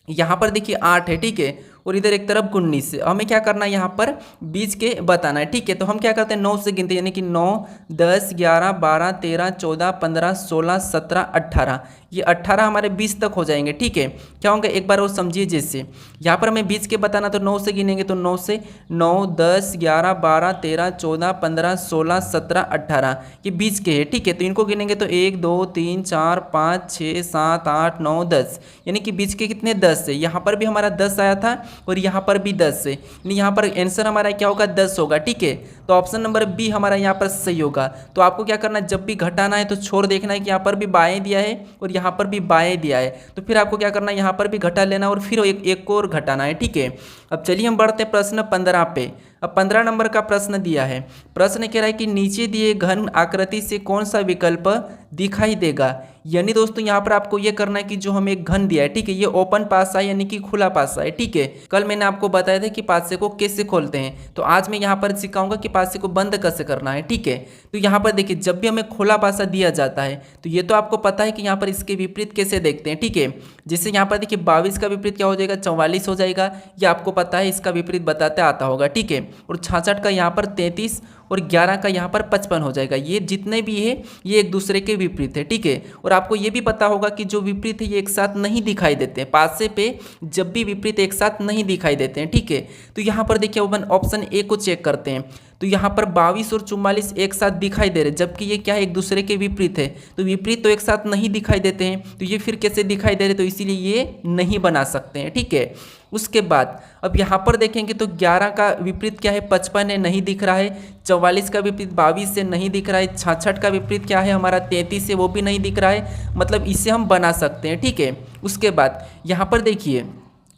यहाँ पर देखिए 8 है, ठीक है, और इधर एक तरफ 19 से। हमें क्या करना है यहाँ पर बीच के बताना है, ठीक है। तो हम क्या करते हैं 9 से गिनते हैं, यानी कि 9, 10, 11, 12, 13, 14, 15, 16, 17, 18, ये 18 हमारे 20 तक हो जाएंगे, ठीक है। क्या होंगे एक बार और समझिए, जैसे यहाँ पर हमें बीच के बताना तो 9 से गिनेंगे, तो 9 से 9, 10, 11, 12, 13, 14, 15, 16, 17, 18 ये बीच के हैं, ठीक है। तो इनको गिनेंगे तो 1, 2, 3, 4, 5, 6, 7, 8, 9, 10, यानी कि बीच के कितने 10 है। यहाँ पर भी हमारा 10 आया था और यहाँ पर भी 10 है, यानी यहाँ पर आंसर हमारा क्या होगा 10 होगा, ठीक है। तो ऑप्शन नंबर बी हमारा यहाँ पर सही होगा। तो आपको क्या करना है, जब भी घटाना है तो छोड़ देखना है कि यहाँ पर भी बाएं दिया है और यहाँ पर भी बाएं दिया है, तो फिर आपको क्या करना है यहाँ पर भी घटा लेना और फिर एक और घटाना है, ठीक है। अब चलिए हम बढ़ते हैं प्रश्न 15 पे। अब 15 नंबर का प्रश्न दिया है। प्रश्न कह रहा है कि नीचे दिए घन आकृति से कौन सा विकल्प दिखाई देगा। यानी दोस्तों यहाँ पर आपको ये करना है कि जो हमें एक घन दिया है, ठीक है, ये ओपन पासा है यानी कि खुला पासा है, ठीक है। कल मैंने आपको बताया था कि पासे को कैसे खोलते हैं, तो आज मैं यहाँ पर सिखाऊंगा कि पासे को बंद कैसे करना है, ठीक है। तो यहाँ पर देखिए जब भी हमें खुला पासा दिया जाता है तो ये तो आपको पता है कि यहाँ पर इसके विपरीत कैसे देखते हैं, ठीक है। जैसे यहाँ पर देखिए 22 का विपरीत क्या हो जाएगा, 44 हो जाएगा, ये आपको पता है, इसका विपरीत बताते आता होगा, ठीक है। और 66 का यहाँ पर 33 और 11 का यहाँ पर 55 हो जाएगा। ये जितने भी है ये एक दूसरे के विपरीत है, ठीक है। और आपको ये भी पता होगा कि जो विपरीत है ये एक साथ नहीं दिखाई देते हैं, पासे पे जब भी विपरीत एक साथ नहीं दिखाई देते हैं, ठीक है। तो यहाँ पर देखिए ऑप्शन ए को चेक करते हैं, तो यहाँ पर 22 और 44 एक साथ दिखाई दे रहे, जबकि ये क्या है एक दूसरे के विपरीत है। तो विपरीत तो एक साथ नहीं दिखाई देते हैं, तो ये फिर कैसे दिखाई दे रहे, तो इसीलिए ये नहीं बना सकते हैं, ठीक है। उसके बाद अब यहाँ पर देखेंगे तो 11 का विपरीत क्या है 55 है, नहीं दिख रहा है। 44 का विपरीत 22 से नहीं दिख रहा है। 66 का विपरीत क्या है हमारा 33 से, वो भी नहीं दिख रहा है, मतलब इसे हम बना सकते हैं, ठीक है। उसके बाद यहाँ पर देखिए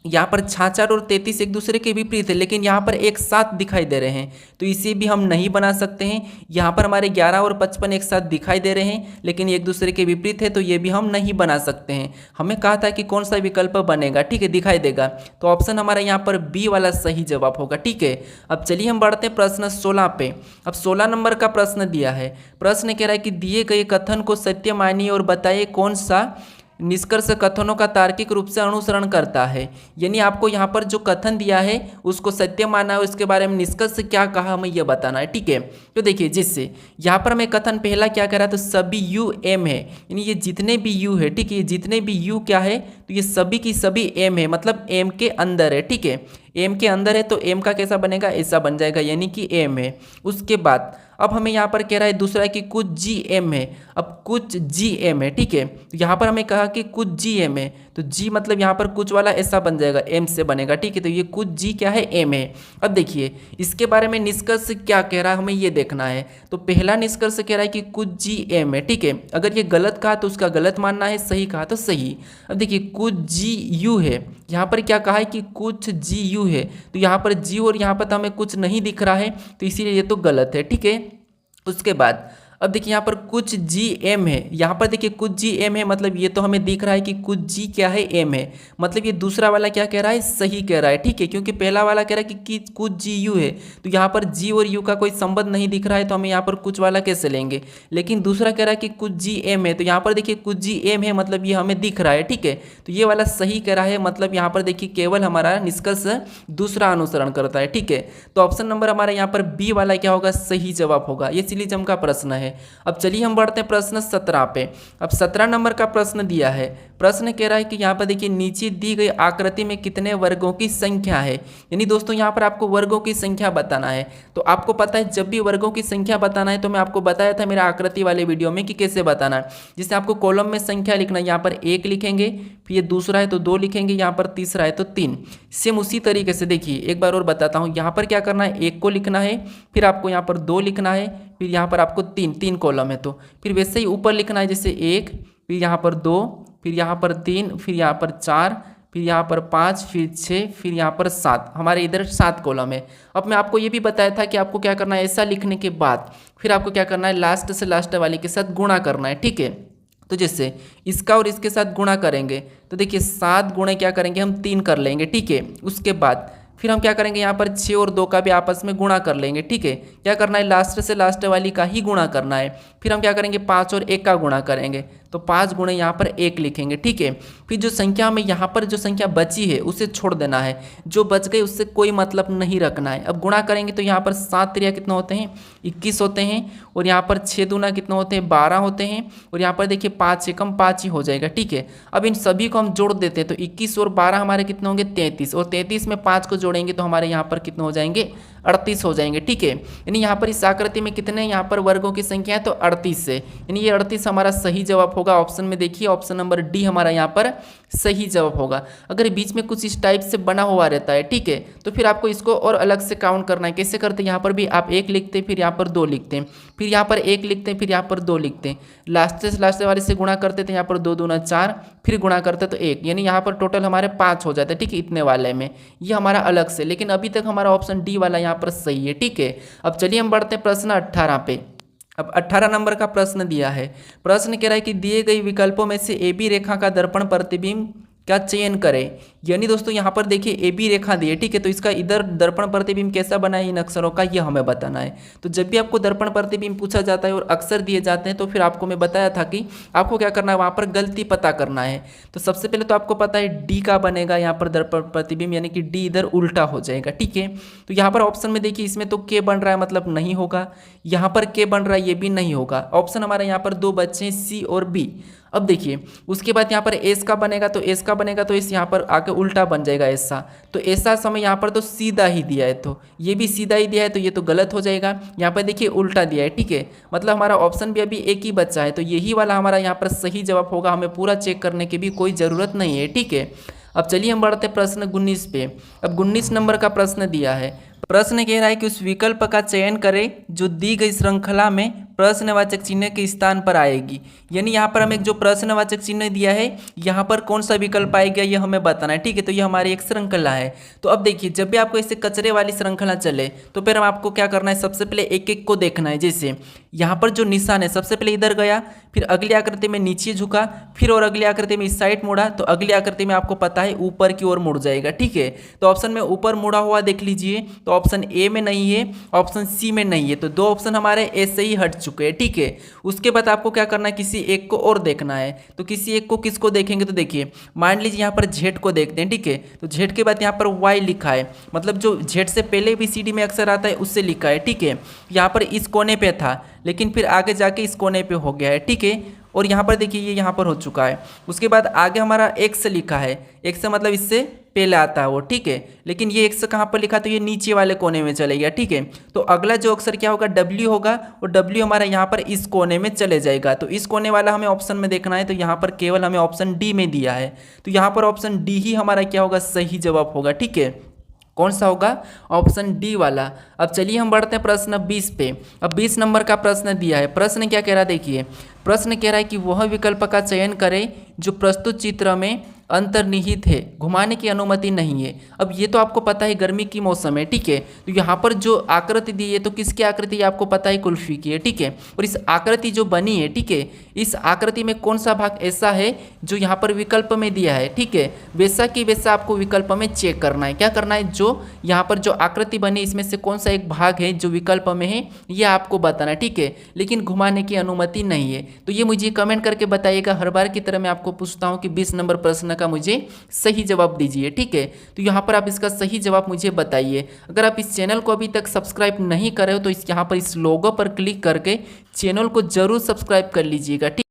यहाँ पर 66 और 33 एक दूसरे के विपरीत है, लेकिन यहाँ पर एक साथ दिखाई दे रहे हैं, तो इसे भी हम नहीं बना सकते हैं। यहाँ पर हमारे 11 और 55 एक साथ दिखाई दे रहे हैं, लेकिन एक दूसरे के विपरीत है, तो ये भी हम नहीं बना सकते हैं। हमें कहा था कि कौन सा विकल्प बनेगा, ठीक है, दिखाई देगा, तो ऑप्शन हमारा यहाँ पर बी वाला सही जवाब होगा, ठीक है। अब चलिए हम बढ़ते हैं प्रश्न 16 पे। अब 16 नंबर का प्रश्न दिया है। प्रश्न कह रहा है कि दिए गए कथन को सत्य मानिए और बताइए कौन सा निष्कर्ष कथनों का तार्किक रूप से अनुसरण करता है। यानी आपको यहाँ पर जो कथन दिया है उसको सत्य मानना है, उसके बारे में निष्कर्ष क्या कहा हमें यह बताना है, ठीक है। तो देखिए जिससे यहाँ पर हमें कथन पहला क्या कह रहा है, तो सभी यू एम है, यानी ये जितने भी यू है, ठीक है, ये जितने भी यू क्या है, तो ये सभी की सभी एम है, मतलब एम के अंदर है, ठीक है। एम के अंदर है तो एम का कैसा बनेगा, ऐसा बन जाएगा, यानी कि एम है। उसके बाद अब हमें यहाँ पर कह रहा है दूसरा कि कुछ जी एम है। अब कुछ जी एम है, ठीक है, तो यहाँ पर हमें कहा कि कुछ जी एम है, तो जी मतलब यहाँ पर कुछ वाला ऐसा बन जाएगा, एम से बनेगा, ठीक है। तो ये कुछ जी क्या है, एम है। अब देखिए इसके बारे में निष्कर्ष क्या कह रहा है हमें ये देखना है। तो पहला निष्कर्ष कह रहा है कि कुछ जी एम है, ठीक है। अगर ये गलत कहा तो उसका गलत मानना है, सही कहा तो सही। अब देखिए कुछ जी यू है, यहाँ पर क्या कहा है कि कुछ जी यू है, तो यहाँ पर जी और यहाँ पर तो हमें कुछ नहीं दिख रहा है, तो इसीलिए ये तो गलत है, ठीक है। उसके बाद अब देखिए यहाँ पर कुछ जी एम है, यहाँ पर देखिए कुछ जी एम है, मतलब ये तो हमें दिख रहा है कि कुछ जी क्या है, एम है, मतलब ये दूसरा वाला क्या कह रहा है, सही कह रहा है, ठीक है। क्योंकि पहला वाला कह रहा है कि कुछ जी यू है, तो यहाँ पर जी और यू का कोई संबंध नहीं दिख रहा है, तो हमें यहाँ पर कुछ वाला कैसे लेंगे। लेकिन दूसरा कह रहा है कि कुछ जी एम है, तो यहाँ पर देखिए कुछ जी एम है, मतलब ये हमें दिख रहा है, ठीक है। तो ये वाला सही कह रहा है, मतलब यहाँ पर देखिए केवल हमारा निष्कर्ष दूसरा अनुसरण करता है, ठीक है। तो ऑप्शन नंबर हमारा यहाँ पर बी वाला क्या होगा, सही जवाब होगा। ये सिलीजम का प्रश्न है। अब चलिए हम बढ़ते हैं प्रश्न 17 पे। अब 17 नंबर का प्रश्न दिया है। प्रश्न कह रहा है कि यहाँ पर देखिए नीचे दी गई आकृति में कितने वर्गों की संख्या है। यानी दोस्तों यहाँ पर आपको वर्गों की संख्या बताना है। तो आपको पता है जब भी वर्गों की संख्या बताना है तो मैं आपको बताया था मेरा आकृति वाले वीडियो में कि कैसे बताना है। जिससे आपको कॉलम में संख्या लिखना है, यहाँ पर 1 लिखेंगे, फिर ये दूसरा है तो 2 लिखेंगे, यहाँ पर तीसरा है तो 3। सेम उसी तरीके से देखिए एक बार और बताता हूँ। यहाँ पर क्या करना है, 1 को लिखना है, फिर आपको यहाँ पर 2 लिखना है, फिर यहाँ पर आपको 3 कॉलम है, तो फिर वैसे ही ऊपर लिखना है, जैसे 1, फिर यहाँ पर 2, फिर यहाँ पर 3, फिर यहाँ पर 4, फिर यहाँ पर 5, फिर 6, फिर यहाँ पर 7। हमारे इधर 7 कॉलम है। अब मैं आपको ये भी बताया था कि आपको क्या करना है, ऐसा लिखने के बाद फिर आपको क्या करना है, लास्ट से लास्ट वाले के साथ गुणा करना है, ठीक है। तो जैसे इसका और इसके साथ गुणा करेंगे तो देखिए 7 गुणे क्या करेंगे हम 3 कर लेंगे, ठीक है। उसके बाद फिर हम क्या करेंगे यहाँ पर 6 और 2 का भी आपस में गुणा कर लेंगे। ठीक है, क्या करना है, लास्ट से लास्ट वाली का ही गुणा करना है। फिर हम क्या करेंगे, 5 और 1 का गुणा करेंगे, तो 5 गुणे यहाँ पर 1 लिखेंगे। ठीक है, फिर जो संख्या में यहाँ पर जो संख्या बची है उसे छोड़ देना है, जो बच गई उससे कोई मतलब नहीं रखना है। अब गुणा करेंगे तो यहाँ पर 7 त्रिया कितना होते हैं, 21 होते हैं, और यहाँ पर 6 दूना कितना होते हैं, 12 होते हैं, और यहाँ पर देखिए 5 एकम 5 ही हो जाएगा। ठीक है, अब इन सभी को हम जोड़ देते हैं तो 21 और 12 हमारे कितने होंगे, 33, और 33 में 5 को जोड़ेंगे तो हमारे यहाँ पर कितने हो जाएंगे, 38 हो जाएंगे। ठीक है, यानी यहाँ पर इस आकृति में कितने यहाँ पर वर्गों की संख्या है, तो 38 से, यानी ये 38 हमारा सही जवाब होगा। ऑप्शन में देखिए ऑप्शन नंबर डी हमारा यहाँ पर सही जवाब होगा। अगर बीच में कुछ इस टाइप से बना हुआ रहता है, ठीक है, तो फिर आपको इसको और अलग से काउंट करना है। कैसे करते हैं, यहाँ पर भी आप 1 लिखते हैं, फिर यहाँ पर 2 लिखते हैं, फिर यहाँ पर 1 लिखते हैं, फिर यहाँ पर 2 लिखते हैं, लास्ट से लास्ट वाले से गुणा करते थे, यहाँ पर 2 दूना 4, फिर गुणा करते तो 1, यानी यहाँ पर टोटल हमारे 5 हो जाते हैं। ठीक है, इतने वाले में ये हमारा अलग से, लेकिन अभी तक हमारा ऑप्शन डी वाला यहाँ पर सही है। ठीक है, अब चलिए हम बढ़ते हैं प्रश्न 18 पे। अब 18 नंबर का प्रश्न दिया है। प्रश्न कह रहा है कि दिए गई विकल्पों में से AB रेखा का दर्पण प्रतिबिंब का चयन करें। यानी दोस्तों यहाँ पर देखिए AB रेखा दी है, ठीक है, तो इसका इधर दर्पण प्रतिबिंब कैसा बना है इन अक्षरों का, ये हमें बताना है। तो जब भी आपको दर्पण प्रतिबिंब पूछा जाता है और अक्षर दिए जाते हैं तो फिर आपको मैं बताया था कि आपको क्या करना है, वहाँ पर गलती पता करना है। तो सबसे पहले तो आपको पता है D का बनेगा यहाँ पर दर्पण प्रतिबिंब, यानी कि D इधर उल्टा हो जाएगा। ठीक है, तो यहाँ पर ऑप्शन में देखिए इसमें तो K बन रहा है, मतलब नहीं होगा। यहाँ पर K बन रहा है, ये भी नहीं होगा। ऑप्शन हमारे यहाँ पर 2 बच्चे हैं, C और B। अब देखिए उसके बाद यहाँ पर एस का बनेगा, तो एस का बनेगा तो इस यहाँ पर आके उल्टा बन जाएगा ऐसा, तो ऐसा समय यहाँ पर तो सीधा ही दिया है, तो ये भी सीधा ही दिया है, तो ये तो गलत हो जाएगा। यहाँ पर देखिए उल्टा दिया है। ठीक है, मतलब हमारा ऑप्शन भी अभी एक ही बच्चा है, तो यही वाला हमारा यहाँ पर सही जवाब होगा। हमें पूरा चेक करने की भी कोई ज़रूरत नहीं है। ठीक है, अब चलिए हम बढ़ते हैं प्रश्न 19 पे। अब 19 नंबर का प्रश्न दिया है। प्रश्न कह रहा है कि उस विकल्प का चयन करें जो दी गई श्रृंखला में प्रश्नवाचक चिन्ह के स्थान पर आएगी। यानी यहाँ पर हमें जो प्रश्नवाचक चिन्ह दिया है, यहाँ पर कौन सा विकल्प आएगा ये हमें बताना है। ठीक है, तो ये हमारी एक श्रृंखला है। तो अब देखिए जब भी आपको ऐसे कचरे वाली श्रृंखला चले तो फिर हम आपको क्या करना है, सबसे पहले एक एक को देखना है। जैसे यहाँ पर जो निशान है सबसे पहले इधर गया, फिर अगली आकृति में नीचे झुका, फिर और अगली आकृति में इस साइड मुड़ा, तो अगली आकृति में आपको पता है ऊपर की ओर मुड़ जाएगा। ठीक है, तो ऑप्शन में ऊपर मुड़ा हुआ देख लीजिए, तो ऑप्शन ए में नहीं है, ऑप्शन सी में नहीं है, तो 2 ऑप्शन हमारे ऐसे ही हट चुके हैं। ठीक है, उसके बाद आपको क्या करना है, किसी एक को और देखना है। तो किसी एक को किसको देखेंगे, तो देखिए मान लीजिए यहाँ पर जेड को देखते हैं। ठीक है, तो जेड के बाद यहाँ पर वाई लिखा है, मतलब जो जेड से पहले भी CD में अक्षर आता है उससे लिखा है। ठीक है, यहाँ पर इस कोने पे था, लेकिन फिर आगे जाके इस कोने पे हो गया है। ठीक है, और यहाँ पर देखिए ये यहाँ पर हो चुका है। उसके बाद आगे हमारा एक्स लिखा है, एक्स मतलब इससे पहले आता है वो। ठीक है, लेकिन ये एक्स कहाँ पर लिखा, तो ये नीचे वाले कोने में चले गया। ठीक है, तो अगला जो अक्षर क्या होगा, W होगा, और W हमारा यहाँ पर इस कोने में चले जाएगा। तो इस कोने वाला हमें ऑप्शन में देखना है, तो यहाँ पर केवल हमें ऑप्शन डी में दिया है, तो यहाँ पर ऑप्शन डी ही हमारा क्या होगा, सही जवाब होगा। ठीक है, कौन सा होगा, ऑप्शन डी वाला। अब चलिए हम बढ़ते हैं प्रश्न 20 पे। अब 20 नंबर का प्रश्न दिया है। प्रश्न क्या कह रहा है, देखिए प्रश्न कह रहा है कि वह विकल्प का चयन करें जो प्रस्तुत चित्र में अंतर्निहित है, घुमाने की अनुमति नहीं है। अब ये तो आपको पता है गर्मी की मौसम है। ठीक है, तो यहाँ पर जो आकृति दी है तो किसकी आकृति आपको पता है, कुल्फी की है। ठीक है, और इस आकृति जो बनी है, ठीक है, इस आकृति में कौन सा भाग ऐसा है जो यहाँ पर विकल्प में दिया है। ठीक है, वैसा कि वैसा आपको विकल्प में चेक करना है। क्या करना है, जो यहाँ पर जो आकृति बनी इसमें से कौन सा एक भाग है जो विकल्प में है, ये आपको बताना है। ठीक है, लेकिन घुमाने की अनुमति नहीं है। तो ये मुझे कमेंट करके बताइएगा। हर बार की तरह मैं आपको पूछता हूँ कि 20 नंबर प्रश्न का मुझे सही जवाब दीजिए। ठीक है, तो यहाँ पर आप इसका सही जवाब मुझे बताइए। अगर आप इस चैनल को अभी तक सब्सक्राइब नहीं करे हो तो इस यहाँ पर इस लोगो पर क्लिक करके चैनल को जरूर सब्सक्राइब कर लीजिएगा। ठीक।